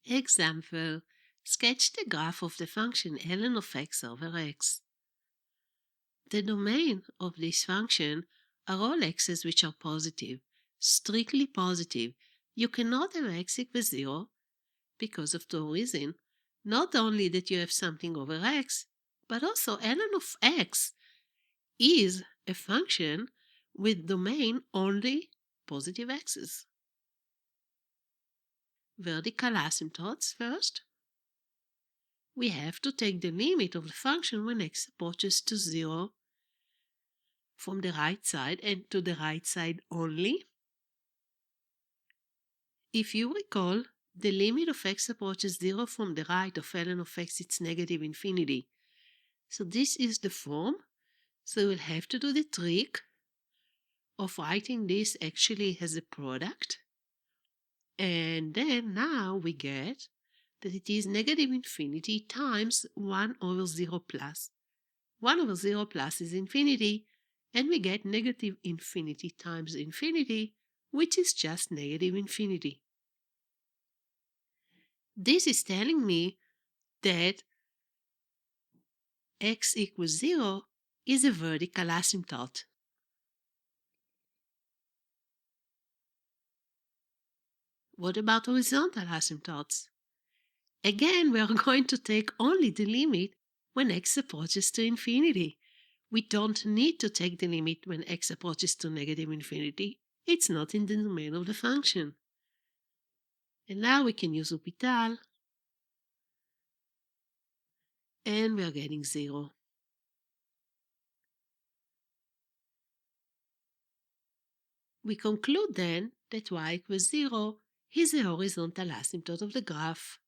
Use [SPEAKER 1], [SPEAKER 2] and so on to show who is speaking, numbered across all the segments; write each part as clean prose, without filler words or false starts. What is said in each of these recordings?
[SPEAKER 1] Example, sketch the graph of the function ln of x over x. The domain of this function are all x's which are positive, strictly positive. You cannot have x equals 0 because of two reasons. Not only that you have something over x, but also ln of x is a function with domain only positive x's. Vertical asymptotes first. We have to take the limit of the function when x approaches to 0 from the right side and to the right side only. If you recall, the limit of x approaches 0 from the right of ln of x is negative infinity. So this is the form. So we'll have to do the trick of writing this actually as a product. And then now we get that it is negative infinity times 1 over 0 plus. 1 over 0 plus is infinity, and we get negative infinity times infinity, which is just negative infinity. This is telling me that x equals 0 is a vertical asymptote. What about horizontal asymptotes? Again, we are going to take only the limit when x approaches to infinity. We don't need to take the limit when x approaches to negative infinity. It's not in the domain of the function. And now we can use L'Hopital, and we are getting 0. We conclude then that y equals 0 is the horizontal asymptote of the graph.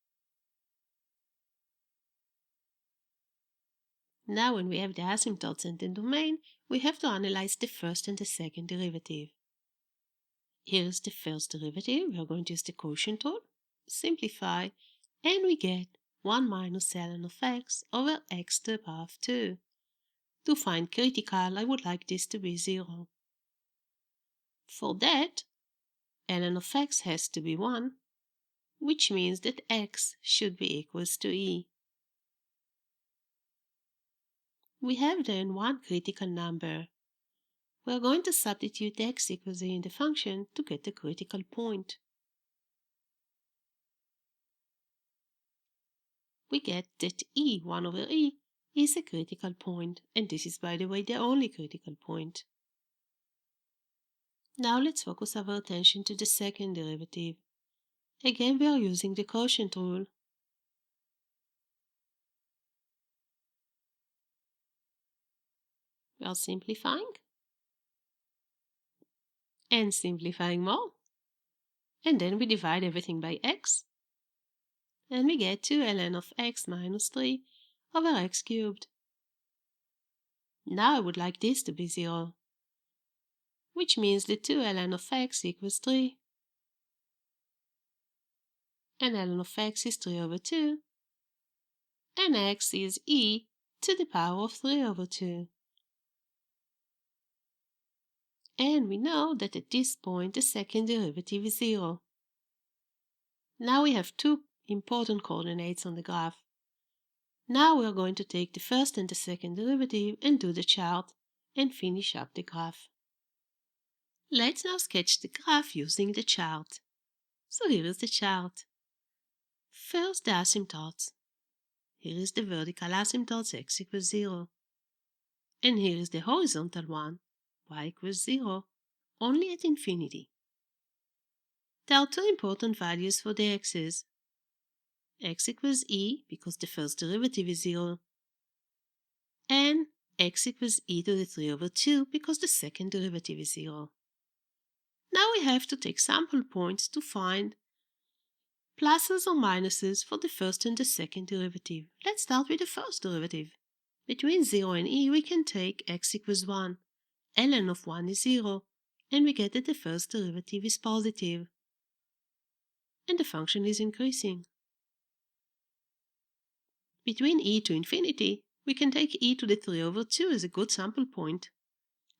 [SPEAKER 1] Now when we have the asymptotes and the domain, we have to analyze the first and the second derivative. Here is the first derivative. We are going to use the quotient rule, simplify, and we get 1 minus ln of x over x to the power of 2. To find critical, I would like this to be 0. For that, ln of x has to be 1, which means that x should be equals to e. We have then one critical number. We are going to substitute x equals e in the function to get the critical point. We get that e, 1 over e, is a critical point, and this is, by the way, the only critical point. Now let's focus our attention to the second derivative. Again, we are using the quotient rule. We are simplifying and simplifying more. And then we divide everything by x. And we get 2 ln of x minus 3 over x cubed. Now I would like this to be 0, which means that 2 ln of x equals 3. And ln of x is 3 over 2. And x is e to the power of 3 over 2. And we know that at this point the second derivative is 0. Now we have two important coordinates on the graph. Now we are going to take the first and the second derivative and do the chart and finish up the graph. Let's now sketch the graph using the chart. So here is the chart. First the asymptotes. Here is the vertical asymptotes x equals 0. And here is the horizontal one, y equals 0, only at infinity. There are two important values for the x's. X equals e because the first derivative is 0, and x equals e to the 3 over 2 because the second derivative is 0. Now we have to take sample points to find pluses or minuses for the first and the second derivative. Let's start with the first derivative. Between 0 and e we can take x equals 1. ln of 1 is 0, and we get that the first derivative is positive, and the function is increasing. Between e to infinity, we can take e to the 3 over 2 as a good sample point.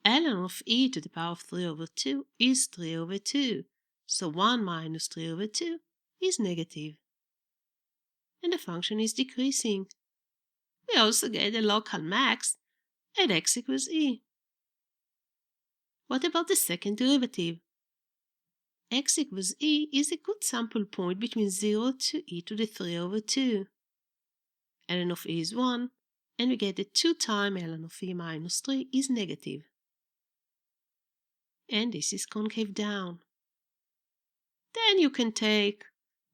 [SPEAKER 1] ln of e to the power of 3 over 2 is 3 over 2, so 1 minus 3 over 2 is negative. and the function is decreasing. We also get a local max at x equals e. What about the second derivative? X equals e is a good sample point between 0 to e to the 3 over 2. ln of e is 1, and we get that 2 times ln of e minus 3 is negative. And this is concave down. Then you can take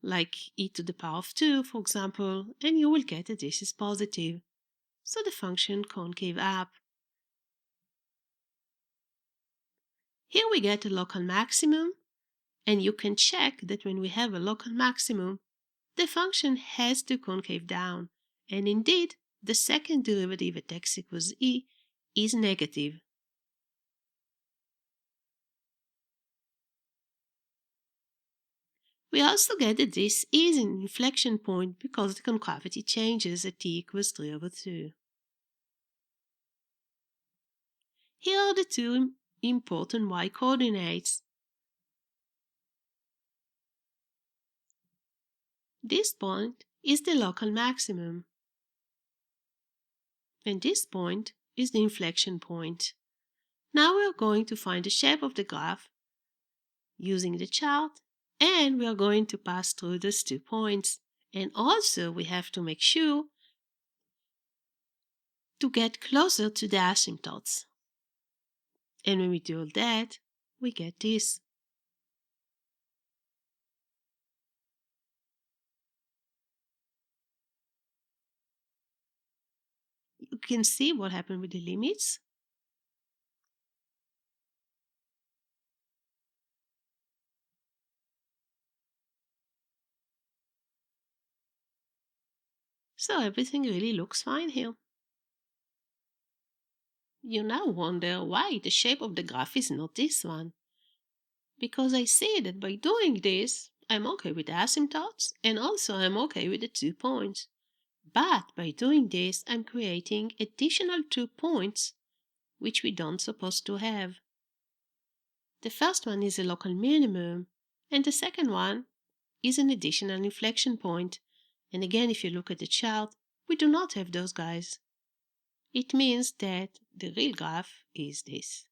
[SPEAKER 1] like e to the power of 2, for example, and you will get that this is positive. So the function concave up. Here we get a local maximum, and you can check that when we have a local maximum, the function has to concave down, and indeed, the second derivative at x equals e is negative. We also get that this is an inflection point because the concavity changes at t equals 3 over 2. Here are the two important y-coordinates. This point is the local maximum, and this point is the inflection point. Now we are going to find the shape of the graph using the chart, and we are going to pass through those 2 points. And also we have to make sure to get closer to the asymptotes. And when we do that, we get this. You can see what happened with the limits. So everything really looks fine here. You now wonder why the shape of the graph is not this one. Because I see that by doing this, I'm okay with the asymptotes, and also I'm okay with the 2 points. But by doing this, I'm creating additional 2 points which we don't supposed to have. The first one is a local minimum, and the second one is an additional inflection point. And again, if you look at the chart, we do not have those guys. It means that the real graph is this.